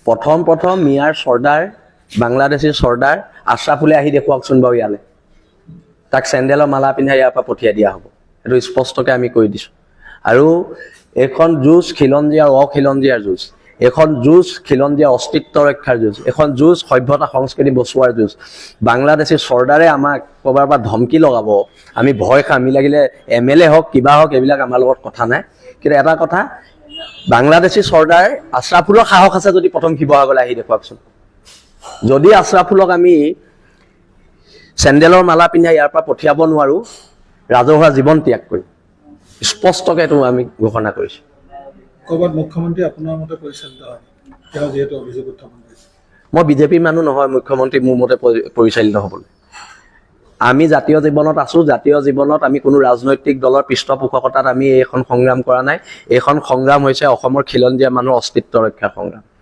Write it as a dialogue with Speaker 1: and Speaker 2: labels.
Speaker 1: প্ৰথম মিয়াৰ চৰ্দাৰ বাংলাদেশী চৰ্দাৰ আশ্ৰাফুলে আহি দেখুৱাকচোন বাৰু ইয়ালৈ তাক চেণ্ডেলৰ মালা পিন্ধাই ইয়াৰ পৰা পঠিয়াই দিয়া হ'ব এইটো স্পষ্টকৈ আমি কৈ দিছোঁ আৰু এইখন যুঁজ খিলঞ্জীয়াৰ অখিলঞ্জীয়াৰ যুঁজ এখন যুঁজ খিলঞ্জীয়াৰ অস্তিত্ব ৰক্ষাৰ যুঁজ এখন যুঁজ সভ্যতা সংস্কৃতি বচোৱাৰ যুঁজ বাংলাদেশী চৰ্দাৰে আমাক ক'ৰবাৰ পৰা ধমকি লগাব আমি ভয় খাম আমি লাগিলে MLA হওক কিবা হওক এইবিলাক আমাৰ লগত কথা নাই কিন্তু এটা কথা বাংলাদেশী চৰ্দাৰ আশ্ৰাফুলৰ সাহস আছে যদি প্ৰথম শিৱসাগৰলৈ আহি দেখুৱাকচোন যদি আশ্ৰাফুলক আমি চেণ্ডেলৰ মালা পিন্ধাই ইয়াৰ পৰা পঠিয়াব নোৱাৰোঁ ৰাজহুৱা জীৱন ত্যাগ কৰিম স্পষ্টকৈ এইটো আমি ঘোষণা কৰিছোঁ
Speaker 2: ক'ৰবাত মুখ্যমন্ত্ৰী আপোনাৰ মতে পৰিচালিত হয় তেওঁ যিহেতু অভিযোগ উত্থাপন কৰিছে
Speaker 1: মই বিজেপিৰ মানুহ নহয় মুখ্যমন্ত্ৰী মোৰ মতে পৰিচালিত হ'বলৈ আমি জাতীয় জীৱনত আছোঁ জাতীয় জীৱনত আমি কোনো ৰাজনৈতিক দলৰ পৃষ্ঠপোষকতাত আমি এইখন সংগ্ৰাম কৰা নাই এইখন সংগ্ৰাম হৈছে অসমৰ খিলঞ্জীয়া মানুহৰ অস্তিত্ব ৰক্ষাৰ সংগ্ৰাম